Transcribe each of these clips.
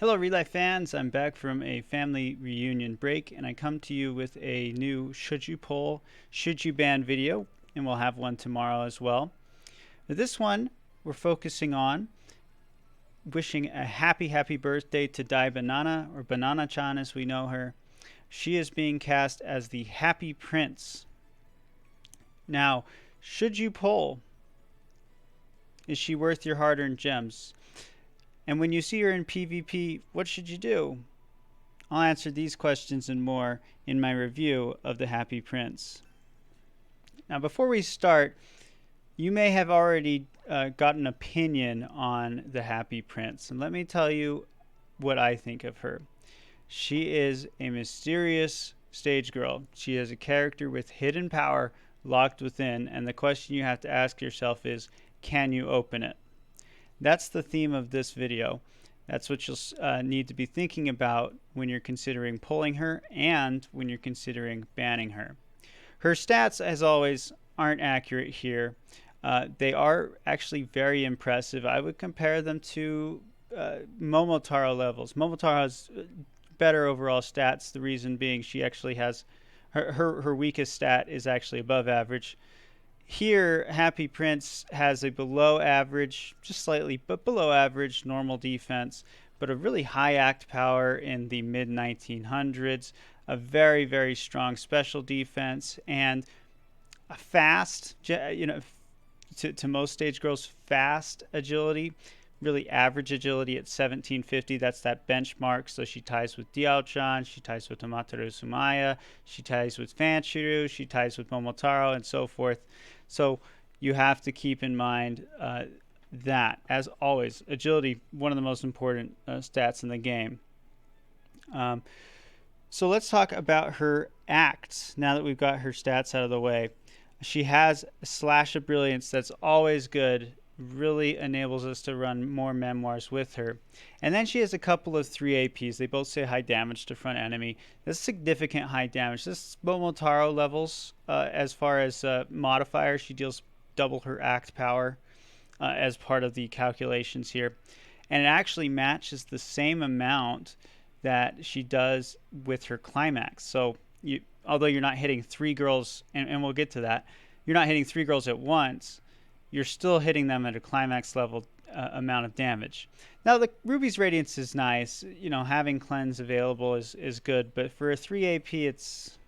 Hello, ReLIVE fans. I'm back from a family reunion break, and I come to you with a new Should You Poll, Should You Ban video, and we'll have one tomorrow as well. Now, this one, we're focusing on wishing a happy birthday to Daiba Nana, or Banana-chan as we know her. She is being cast as the Happy Prince. Now, should you poll? Is she worth your hard-earned gems? And when you see her in PvP, what should you do? I'll answer these questions and more in my review of the Happy Prince. Now, before we start, you may have already got an opinion on the Happy Prince, and let me tell you what I think of her. She is a mysterious stage girl. She is a character with hidden power locked within, and the question you have to ask yourself is, can you open it? That's the theme of this video. That's what you'll need to be thinking about when you're considering pulling her and when you're considering banning her. Her stats, as always, aren't accurate here. They are actually very impressive. I would compare them to Momotaro levels. Momotaro has better overall stats, the reason being she actually has her weakest stat is actually above average. Here, Happy Prince has a below average, just slightly, but below average normal defense, but a really high act power in the mid 1900s, a very strong special defense, and a fast, to most stage girls, fast agility, really average agility at 1750. That's that benchmark. So she ties with Diao-chan, she ties with Tomataro Sumaya, she ties with Fanchuru, she ties with Momotaro, and so forth. So you have to keep in mind that, as always, agility, one of the most important stats in the game. So let's talk about her acts now that we've got her stats out of the way. She has a slash of brilliance that's always good, really enables us to run more memoirs with her. And then she has a couple of 3 APs. They both say high damage to front enemy. That's significant high damage. This is Momotaro levels as far as modifier. She deals double her act power as part of the calculations here. And it actually matches the same amount that she does with her climax. So although you're not hitting 3 girls, and we'll get to that, you're not hitting 3 girls at once, you're still hitting them at a climax level amount of damage. Now, the Ruby's Radiance is nice. Having cleanse available is good, but for a 3 AP, it's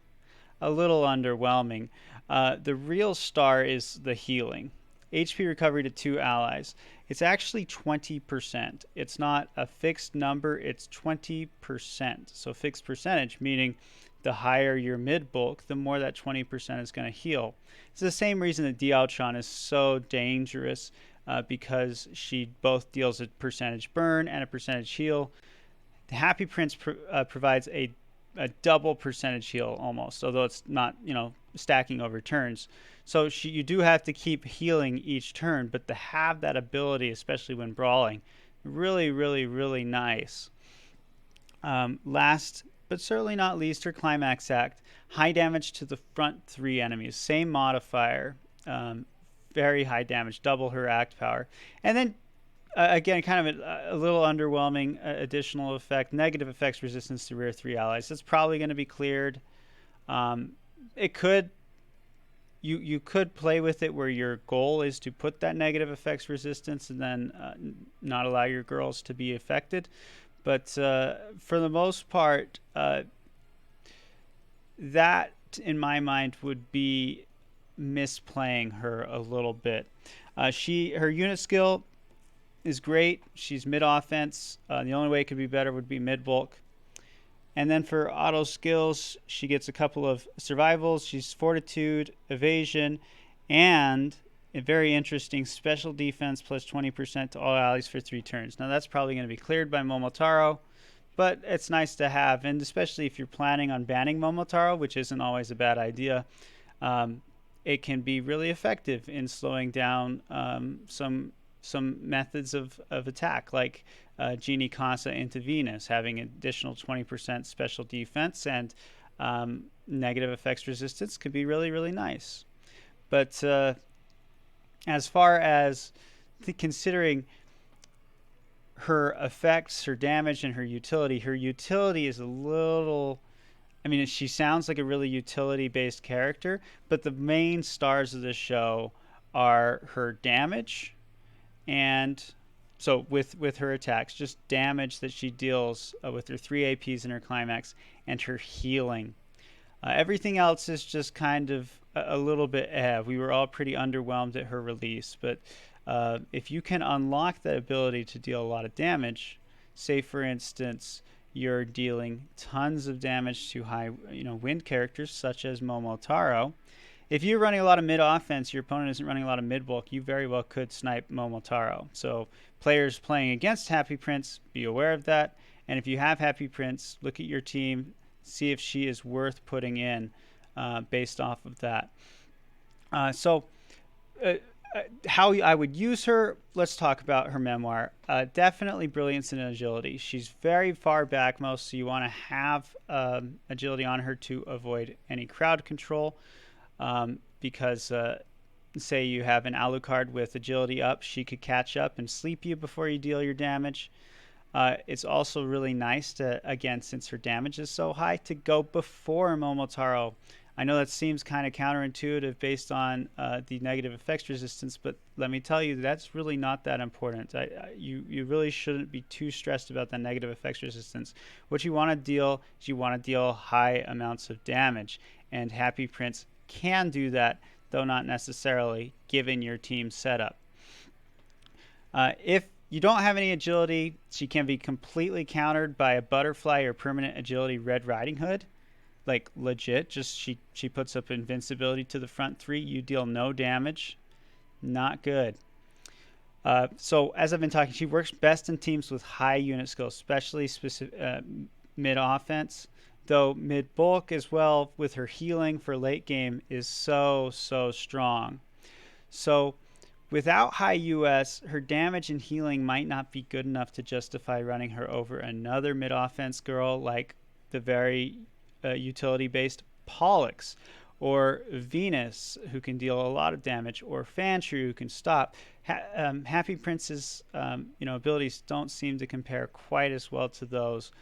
a little underwhelming. The real star is the healing. HP recovery to 2 allies. It's actually 20%. It's not a fixed number, it's 20%. So fixed percentage, meaning the higher your mid bulk, the more that 20% is going to heal. It's the same reason that Diao-chan is so dangerous because she both deals a percentage burn and a percentage heal. The Happy Prince provides a double percentage heal almost, although it's not, stacking over turns. So you do have to keep healing each turn, but to have that ability, especially when brawling, really nice. Last but certainly not least, her climax act. High damage to the front 3 enemies. Same modifier. Very high damage. Double her act power. And then, again, kind of a little underwhelming additional effect. Negative effects resistance to rear 3 allies. That's probably going to be cleared. It could... You could play with it where your goal is to put that negative effects resistance and then not allow your girls to be affected. But for the most part, that, in my mind, would be misplaying her a little bit. Her unit skill is great. She's mid-offense. The only way it could be better would be mid-bulk. And then for auto skills, she gets a couple of survivals. She's fortitude, evasion, and a very interesting special defense plus 20% to all allies for 3 turns. Now that's probably going to be cleared by Momotaro, but it's nice to have, and especially if you're planning on banning Momotaro, which isn't always a bad idea, it can be really effective in slowing down some methods of attack, like Genie Casa into Venus, having additional 20% special defense and negative effects resistance could be really nice. But as far as considering her effects, her damage, and her utility. Her utility is a little, I mean, she sounds like a really utility-based character, but the main stars of the show are her damage and so with her attacks, just damage that she deals with her 3 APs in her climax and her healing. Everything else is just kind of a little bit we were all pretty underwhelmed at her release, but if you can unlock that ability to deal a lot of damage, say for instance you're dealing tons of damage to high wind characters such as Momotaro. If you're running a lot of mid offense, your opponent isn't running a lot of mid bulk, you very well could snipe Momotaro. So players playing against Happy Prince, be aware of that. And if you have Happy Prince, look at your team, see if she is worth putting in based off of that. How I would use her, let's talk about her memoir. Definitely brilliance and agility. She's very far back most, so you want to have agility on her to avoid any crowd control. Because say you have an Alucard with agility up, she could catch up and sleep you before you deal your damage. It's also really nice to, again, since her damage is so high, to go before Momotaro. I know that seems kind of counterintuitive based on the negative effects resistance, but let me tell you, that's really not that important. You really shouldn't be too stressed about that negative effects resistance. What you want to deal is you want to deal high amounts of damage, and Happy Prince can do that, though not necessarily given your team's setup. If you don't have any agility, she can be completely countered by a butterfly or permanent agility Red Riding Hood. Like legit, just she puts up invincibility to the front 3, you deal no damage. Not good. So as I've been talking, she works best in teams with high unit skill, especially mid offense. Though mid bulk as well, with her healing for late game, is so strong. So without high US, her damage and healing might not be good enough to justify running her over another mid offense girl like the very utility based Pollux or Venus, who can deal a lot of damage, or Fantry, who can stop. Happy Prince's abilities don't seem to compare quite as well to those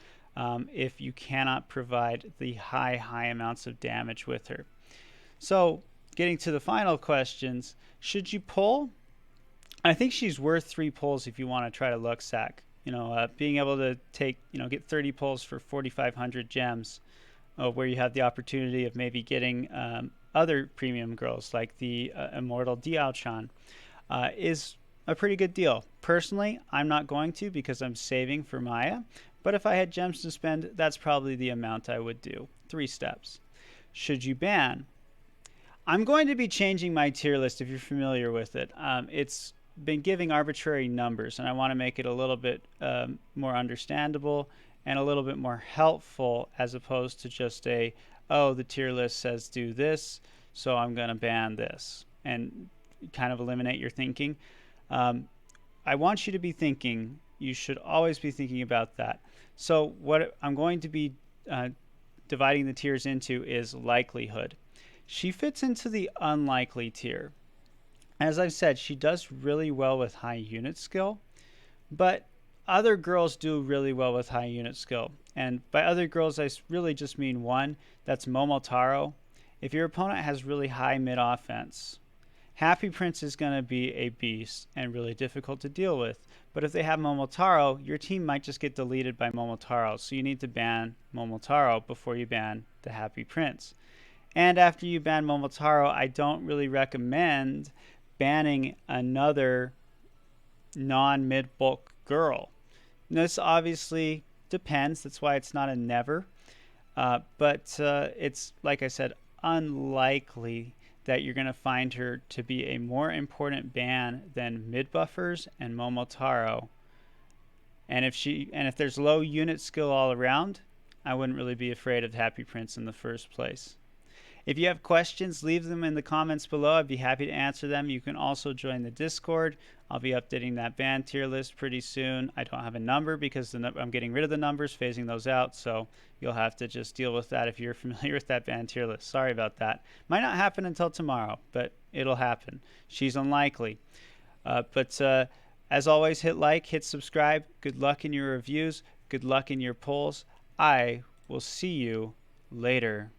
if you cannot provide the high amounts of damage with her. So getting to the final questions, should you pull? I think she's worth 3 pulls if you want to try to luck sack. Being able to take, get 30 pulls for 4,500 gems, where you have the opportunity of maybe getting other premium girls like the immortal Diao-chan, is a pretty good deal. Personally, I'm not going to because I'm saving for Maya. But if I had gems to spend, that's probably the amount I would do. 3 steps. Should you ban? I'm going to be changing my tier list if you're familiar with it. It's been giving arbitrary numbers, and I want to make it a little bit more understandable and a little bit more helpful, as opposed to just the tier list says do this, so I'm going to ban this, and kind of eliminate your thinking. I want you to be thinking, you should always be thinking about that. So what I'm going to be dividing the tiers into is likelihood. She fits into the unlikely tier. As I've said, she does really well with high unit skill, but other girls do really well with high unit skill. And by other girls, I really just mean one, that's Momotaro. If your opponent has really high mid offense, Happy Prince is going to be a beast and really difficult to deal with. But if they have Momotaro, your team might just get deleted by Momotaro. So you need to ban Momotaro before you ban the Happy Prince. And after you ban Momotaro, I don't really recommend banning another non-mid bulk girl. This obviously depends. That's why it's not a never. But it's, like I said, unlikely that you're going to find her to be a more important ban than mid buffers and Momotaro. And if there's low unit skill all around, I wouldn't really be afraid of Happy Prince in the first place. If you have questions, leave them in the comments below. I'd be happy to answer them. You can also join the Discord. I'll be updating that band tier list pretty soon. I don't have a number because I'm getting rid of the numbers, phasing those out. So you'll have to just deal with that if you're familiar with that band tier list. Sorry about that. Might not happen until tomorrow, but it'll happen. She's unlikely. But As always, hit like, hit subscribe. Good luck in your reviews. Good luck in your polls. I will see you later.